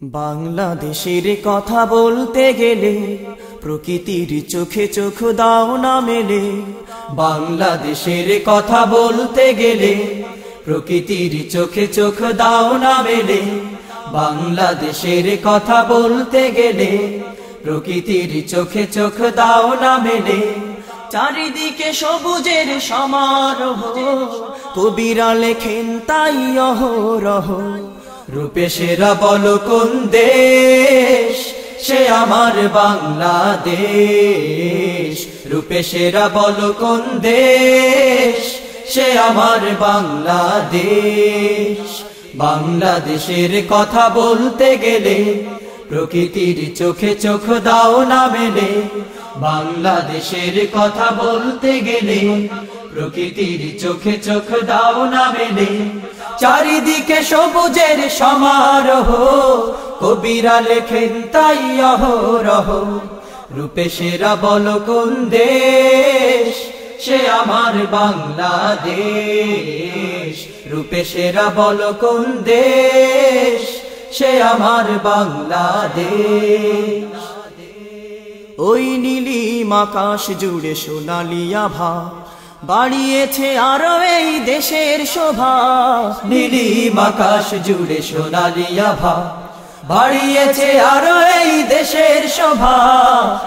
বাংলাদেশের কথা বলতে গেলে প্রকৃতির চোখে চোখ দাও না মেলে। বাংলাদেশের কথা বলতে গেলে প্রকৃতির চোখে চোখ দাও না মেলে। বাংলাদেশের কথা বলতে গেলে প্রকৃতির চোখে চোখ দাও না মেলে। চারিদিকে সবুজের সমারোহ, কবিরা লেখেন তাই অহরহ। রূপে সেরা বলো কোন দেশ, সে আমার বাংলাদেশ। রূপে সেরা বলো কোন দেশ, সে আমার বাংলাদেশ। বাংলাদেশের কথা বলতে গেলে প্রকৃতির চোখে চোখ দাও না মেলে। বাংলাদেশের কথা বলতে গেলে প্রকৃতির চোখে চোখ দাও না মেলে। চারিদিকে সবুজের সমারোহ, কবিরা লেখেন তাই অহরহ। রূপে সেরা বলো কোন দেশ, সে আমার বাংলাদেশ। রূপে সেরা বলো কোন দেশ, সে আমার বাংলাদেশ। ওই নীলিম আকাশ জুড়ে সোনালী আভা বাড়িয়েছে আরো এই দেশের শোভা। নীলিম আকাশ জুড়ে সোনালী আভা বাড়িয়েছে আরো এই দেশের শোভা।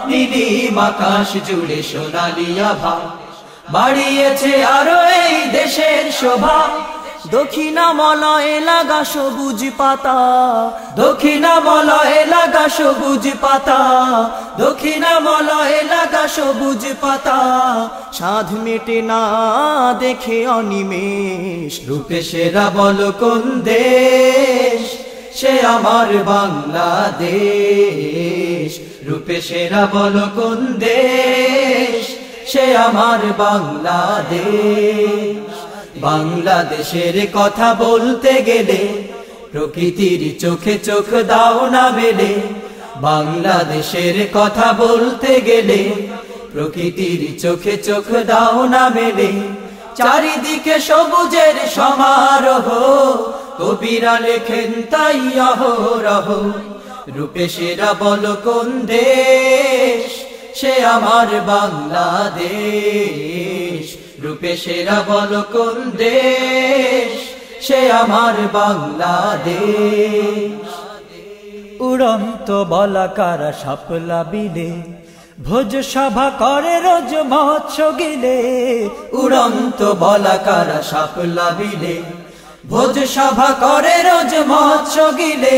নীলিম আকাশ জুড়ে সোনালী আভা বাড়িয়েছে আরো এই দেশের শোভা। দক্ষিণামলয়ে লাগা সবুজ পাতা, দক্ষিণামলয়ে লাগা সবুজ পাতা, দক্ষিণামলয়ে লাগা সবুজ পাতা। সাধ মেটে না দেখে অনিমেষ। রূপে সেরা বলো কোন দেশ, সে আমার বাংলাদেশ। রূপে সেরা বলো কোন দেশ, সে আমার বাংলাদেশ। বাংলাদেশের কথা বলতে গেলে প্রকৃতির চোখে চোখ দাও না মেলে। বাংলাদেশের কথা বলতে গেলে প্রকৃতির চোখে চোখ দাও না মেলে। চারিদিকে সবুজের সমারোহ, কবিরা লেখেন তাই অহরহ। রূপে সেরা বলো কোন দেশ, সে আমার বাংলাদেশ। রূপে সেরা বলো কোন দেশ, সে আমার বাংলাদেশ। উড়ন্ত বলাকারা শাপলা বিলে ভোজ সভা করে রোজ মৎস্য গিলে। উড়ন্ত বলাকারা শাপলা বিলে ভোজ সভা করে রোজ মৎস্য গিলে।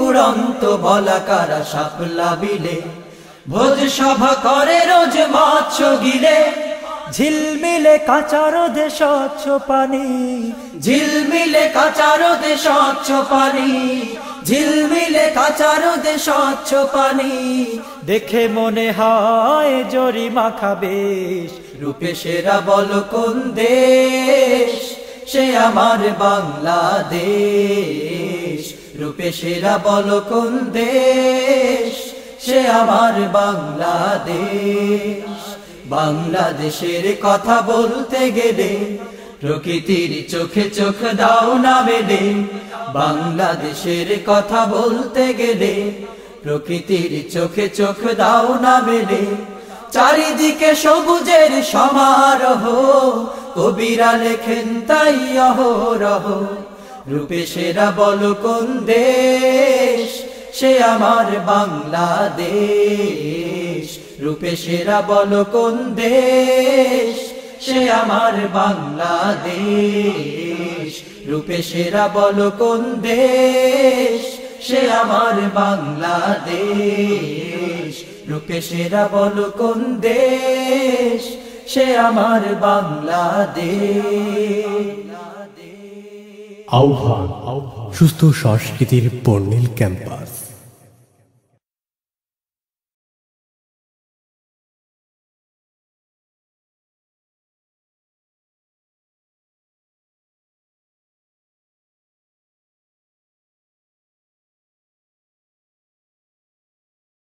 উড়ন্ত বলাকারা শাপলা বিলে ভোজ সভা করে রোজ মৎস্য গিলে। ঝিলমিলে কাঁচা রোদে স্বচ্ছ পানি, ঝিলমিলে কাঁচা রোদে স্বচ্ছ পানি, ঝিলমিলে কাঁচা রোদে স্বচ্ছ পানি। দেখে মনে হয় জরি মাখা বেশ। রূপে সেরা বলো কোন দেশ, সে আমার বাংলাদেশ। রূপে সেরা বলো কোন দেশ, সে আমার বাংলাদেশ। বাংলাদেশের কথা বলতে গেলে প্রকৃতির চোখে চোখ দাও না মেলে। বাংলাদেশের কথা বলতে গেলে প্রকৃতির চোখে চোখ দাও না মেলে। চারিদিকে সবুজের সমারোহ, কবিরা লেখেন তাই অহরহ। রূপে সেরা বলো কোন দেশ, সে আমার বাংলাদেশ। রূপে সেরা বলো কোন দেশ, সে আমার বাংলাদেশ। রূপে সেরা বলো কোন দেশ, সে আমার বাংলাদেশ। রূপে সেরা বলো কোন দেশ, সে আমার বাংলাদেশ। আহ্বান সুস্থ সংস্কৃতির বর্ণিল ক্যাম্পাস।